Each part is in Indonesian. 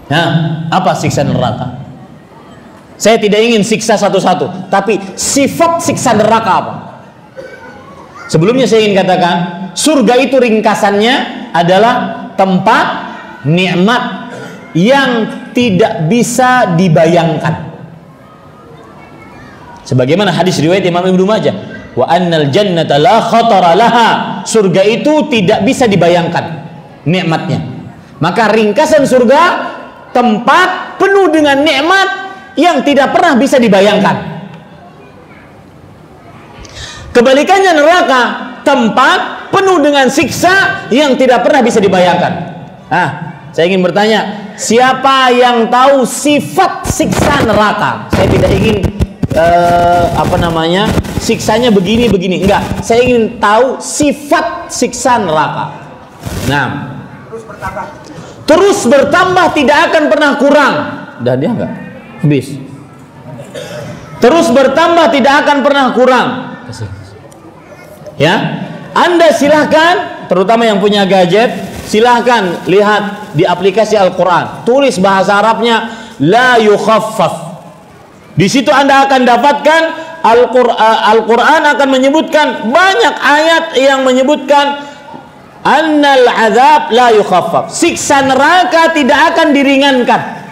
Nah, apa siksa neraka? Saya tidak ingin siksa satu-satu, tapi sifat siksa neraka apa? Sebelumnya saya ingin katakan, surga itu ringkasannya adalah tempat nikmat yang tidak bisa dibayangkan. Sebagaimana hadis riwayat Imam Ibnu Majah, wa annal jannata la khatara laha. Surga itu tidak bisa dibayangkan nikmatnya. Maka ringkasan surga tempat penuh dengan nikmat yang tidak pernah bisa dibayangkan. Kebalikannya neraka tempat penuh dengan siksa yang tidak pernah bisa dibayangkan. Saya ingin bertanya, siapa yang tahu sifat siksa neraka? Saya tidak ingin siksanya begini. Enggak, saya ingin tahu sifat siksa neraka. Nah, terus bertambah tidak akan pernah kurang. Dah dia enggak habis. Terus bertambah tidak akan pernah kurang. Ya, Anda silahkan, terutama yang punya gadget, silahkan lihat di aplikasi Al-Quran, tulis bahasa Arabnya la yukhaffaf. Di situ Anda akan dapatkan Al-Quran akan menyebutkan banyak ayat yang menyebutkan annal azab la yukhaffaf. Siksa neraka tidak akan diringankan.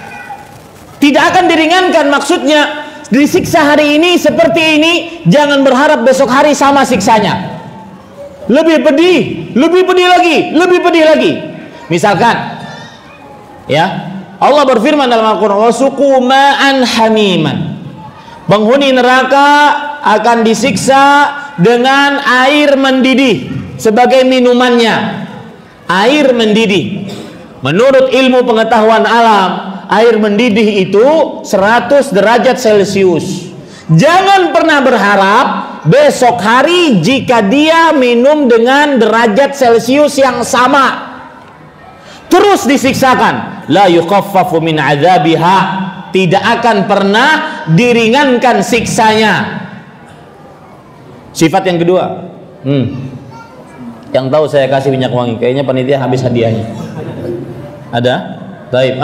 Tidak akan diringankan, maksudnya disiksa hari ini seperti ini, jangan berharap besok hari sama siksanya. Lebih pedih lagi. Misalkan, ya, Allah berfirman dalam Al-Quran, wasuqu ma'an hamiman. Penghuni neraka akan disiksa dengan air mendidih sebagai minumannya. Air mendidih. Menurut ilmu pengetahuan alam, air mendidih itu 100 derajat Celcius. Jangan pernah berharap besok hari jika dia minum dengan derajat Celcius yang sama. Terus disiksakan. La yukhaffafu min azabiha. Tidak akan pernah diringankan siksanya. Sifat yang kedua, yang tahu saya kasih minyak wangi. Kayaknya panitia habis hadiahnya. Ada? Baik.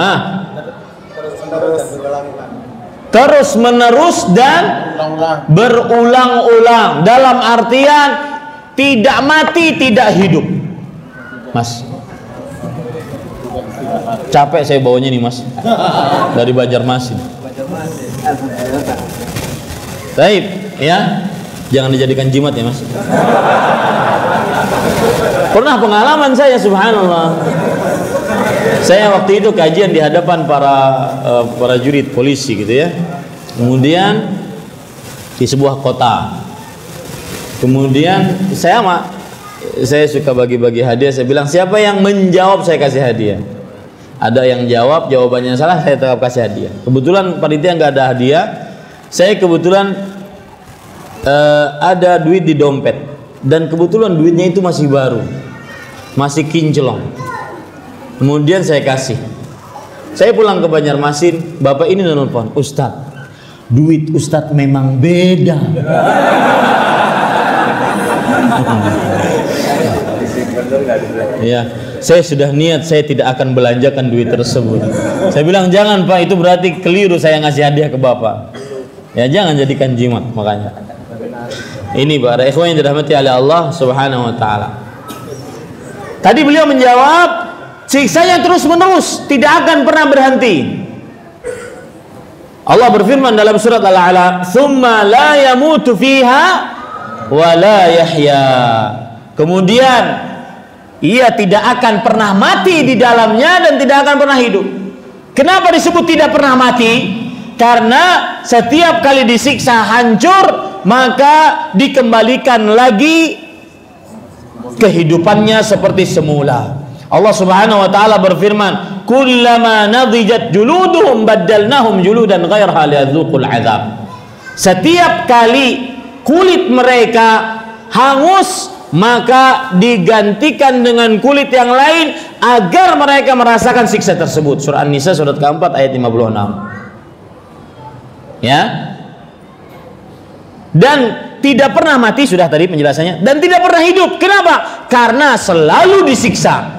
Terus menerus dan berulang-ulang. Dalam artian tidak mati, tidak hidup. Mas, capek saya bawanya nih mas, dari Banjarmasin. Baik, ya, jangan dijadikan jimat ya mas. Pernah pengalaman saya, subhanallah. Saya waktu itu kajian di hadapan para jurid polisi gitu ya. Kemudian di sebuah kota. Kemudian saya suka bagi-bagi hadiah. Saya bilang siapa yang menjawab saya kasih hadiah. Ada yang jawab, jawabannya salah, saya tetap kasih hadiah. Kebetulan panitia nggak ada hadiah. Saya kebetulan ada duit di dompet. Dan kebetulan duitnya itu masih baru, masih kinclong. Kemudian saya kasih. Saya pulang ke Banjarmasin, bapak ini nelfon, Ustadz, duit Ustadz memang beda. Ya, saya sudah niat saya tidak akan belanjakan duit tersebut. Saya bilang jangan pak, itu berarti keliru saya ngasih hadiah ke bapak. Ya jangan jadikan jimat makanya. Ini para ikhwan yang dirahmati oleh Allah Subhanahu wa taala. Tadi beliau menjawab, siksanya terus menerus, tidak akan pernah berhenti. Allah berfirman dalam surat Al-A'la, "Tsumma la yamutu fiha wa la yahya." Kemudian ia tidak akan pernah mati di dalamnya dan tidak akan pernah hidup. Kenapa disebut tidak pernah mati? Karena setiap kali disiksa hancur, maka dikembalikan lagi kehidupannya seperti semula. Allah Subhanahu wa taala berfirman, "Kullama nadijat juluduhum baddalnahum juludan ghairaha liyadzuqul adzab." Setiap kali kulit mereka hangus, maka digantikan dengan kulit yang lain agar mereka merasakan siksa tersebut. Surah An-Nisa surat keempat ayat 56. Ya. Dan tidak pernah mati, sudah tadi penjelasannya, dan tidak pernah hidup. Kenapa? Karena selalu disiksa.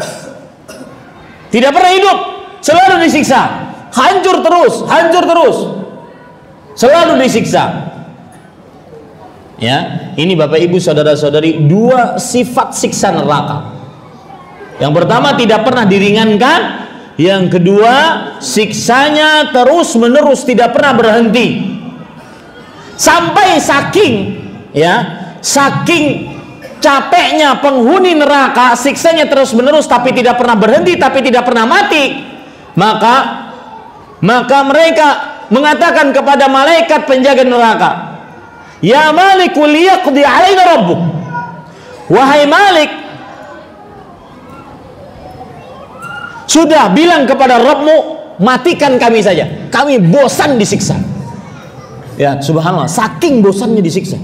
Tidak pernah hidup, selalu disiksa, hancur terus, selalu disiksa. Ya, ini Bapak Ibu saudara-saudari, dua sifat siksa neraka. Yang pertama tidak pernah diringankan, yang kedua siksanya terus menerus, tidak pernah berhenti. Sampai saking capeknya penghuni neraka, siksanya terus menerus tapi tidak pernah berhenti, tapi tidak pernah mati. Maka mereka mengatakan kepada malaikat penjaga neraka, "Ya Malik, liyaqdi alaina rabbuk." Wahai Malik, sudah bilang kepada Rabbmu, matikan kami saja, kami bosan disiksa. Ya subhanallah, saking bosannya disiksa.